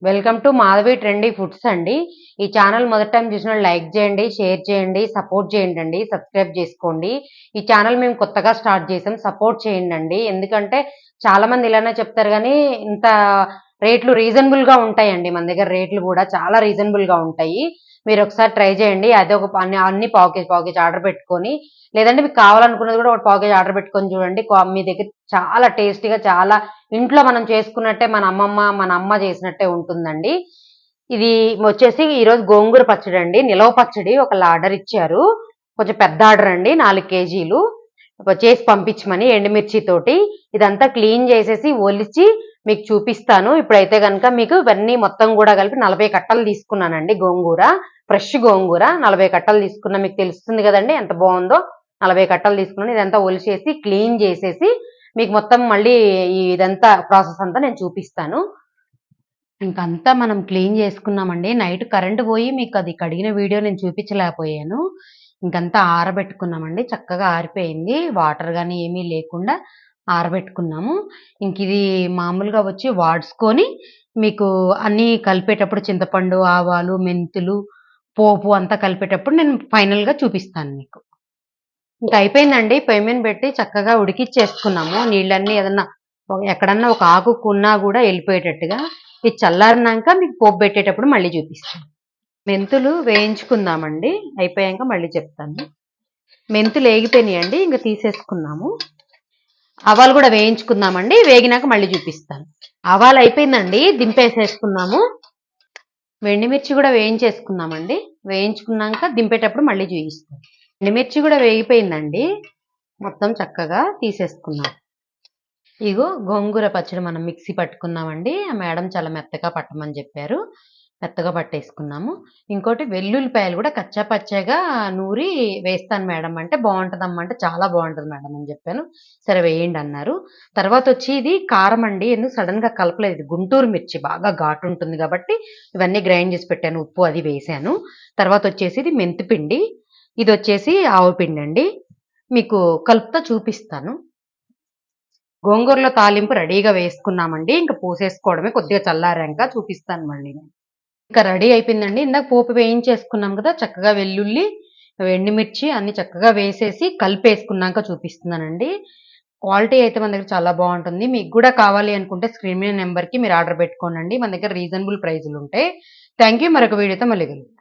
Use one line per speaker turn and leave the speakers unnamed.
Welcome to Madhavi trendy foods అండి. ఈ channel మొదటి టైం చూసిన లైక్ చేయండి, షేర్ చేయండి, సపోర్ట్ చేయండి, సబ్స్క్రైబ్ చేసుకోండి. ఈ ఛానల్ మేము కొత్తగా స్టార్ట్ చేసాం, సపోర్ట్ చేయండి. ఎందుకంటే చాలా మంది ఇలానే చెప్తారు కానీ ఇంత రేట్లు రీజనబుల్ గా ఉంటాయండి. మన దగ్గర రేట్లు కూడా చాలా రీజనబుల్ గా ఉంటాయి. మీరు ఒకసారి ట్రై చేయండి. అదే ఒక అన్ని పావు కేజీ ఆర్డర్ పెట్టుకొని, లేదంటే మీకు కావాలనుకున్నది కూడా ఒక పావు కేజీ ఆర్డర్ పెట్టుకొని చూడండి. మీ దగ్గర చాలా టేస్టీగా, చాలా ఇంట్లో మనం చేసుకున్నట్టే, మన అమ్మ చేసినట్టే ఉంటుందండి. ఇది వచ్చేసి ఈరోజు గోంగూర పచ్చడి అండి, నిలవ పచ్చడి ఒకళ్ళు ఆర్డర్ ఇచ్చారు. కొంచెం పెద్ద ఆర్డర్ అండి, 4 కేజీలు చేసి పంపించమని ఎండుమిర్చి తోటి. ఇదంతా క్లీన్ చేసేసి ఒలిచి మీకు చూపిస్తాను. ఇప్పుడైతే కనుక మీకు ఇవన్నీ మొత్తం కూడా కలిపి 40 కట్టలు తీసుకున్నానండి. గోంగూర ఫ్రెష్ గోంగూర 40 కట్టలు తీసుకున్నా. మీకు తెలుస్తుంది కదండి ఎంత బాగుందో. 40 కట్టలు తీసుకున్నాను. ఇదంతా ఒలిచేసి క్లీన్ చేసేసి మీకు మొత్తం మళ్ళీ ఇదంతా ప్రాసెస్ అంతా నేను చూపిస్తాను. ఇంకంతా మనం క్లీన్ చేసుకున్నామండి. నైట్ కరెంటు పోయి మీకు అది కడిగిన వీడియో నేను చూపించలేకపోయాను. ఇంకంతా ఆరబెట్టుకున్నామండి. చక్కగా ఆరిపోయింది. వాటర్ కానీ ఏమీ లేకుండా ఆరబెట్టుకున్నాము. ఇంక ఇది మామూలుగా వచ్చి వాడ్చుకొని మీకు అన్నీ కలిపేటప్పుడు చింతపండు, ఆవాలు, మెంతులు, పోపు అంతా కలిపేటప్పుడు నేను ఫైనల్గా చూపిస్తాను మీకు. ఇంకా అయిపోయిందండి. పొయ్యి మీద పెట్టి చక్కగా ఉడికిచ్చేసుకున్నాము. నీళ్ళన్నీ ఏదన్నా ఎక్కడన్నా ఒక ఆకుకున్నా కూడా వెళ్ళిపోయేటట్టుగా. ఇది చల్లారినాక మీకు పోపు పెట్టేటప్పుడు మళ్ళీ చూపిస్తాను. మెంతులు వేయించుకుందామండి. అయిపోయాక మళ్ళీ చెప్తాను. మెంతులు వేగిపోయినాయండి, ఇంకా తీసేసుకున్నాము. ఆవాలు కూడా వేయించుకుందామండి. వేగినాక మళ్ళీ చూపిస్తాను. ఆవాలు అయిపోయిందండి, దింపేసేసుకున్నాము. ఎండుమిర్చి కూడా వేయించేసుకున్నామండి. వేయించుకున్నాక దింపేటప్పుడు మళ్ళీ చూపిస్తాను. ఎండుమిర్చి కూడా వేగిపోయిందండి, మొత్తం చక్కగా తీసేసుకున్నాం. ఇగో గోంగూర పచ్చడి మనం మిక్సీ పట్టుకున్నామండి. ఆ మేడం చాలా మెత్తగా పట్టమని చెప్పారు, మెత్తగా పట్టేసుకున్నాము. ఇంకోటి వెల్లుల్లిపాయలు కూడా కచ్చా పచ్చగా నూరి వేస్తాను మేడం అంటే, బాగుంటుందమ్మా అంటే, చాలా బాగుంటుంది మేడం అని చెప్పాను. సరే వేయండి అన్నారు. తర్వాత వచ్చి ఇది కారం అండి, ఎందుకు సడన్ గా కలపలేదు. ఇది గుంటూరు మిర్చి బాగా ఘాటు ఉంటుంది కాబట్టి ఇవన్నీ గ్రైండ్ చేసి పెట్టాను, ఉప్పు అది వేసాను. తర్వాత వచ్చేసి ఇది మెంతిపిండి, ఇది వచ్చేసి ఆవు పిండి అండి. మీకు కలుపుతా చూపిస్తాను. గోంగూరలో తాలింపు రెడీగా వేసుకున్నామండి. ఇంకా పోసేసుకోవడమే, కొద్దిగా చల్లారాక చూపిస్తాను మళ్ళీ. ఇంకా రెడీ అయిపోయిందండి. ఇందాక పోపు వేయించేసుకున్నాం కదా, చక్కగా వెల్లుల్లి, ఎండుమిర్చి అన్ని చక్కగా వేసేసి కలిపేసుకున్నాక చూపిస్తున్నానండి. క్వాలిటీ అయితే మన దగ్గర చాలా బాగుంటుంది. మీకు కూడా కావాలి అనుకుంటే స్క్రీన్ మీద నెంబర్కి మీరు ఆర్డర్ పెట్టుకోండి. మన దగ్గర రీజనబుల్ ప్రైజులు ఉంటాయి. Thank you. మరొక వీడియోతో మళ్ళీ కలుద్దాం.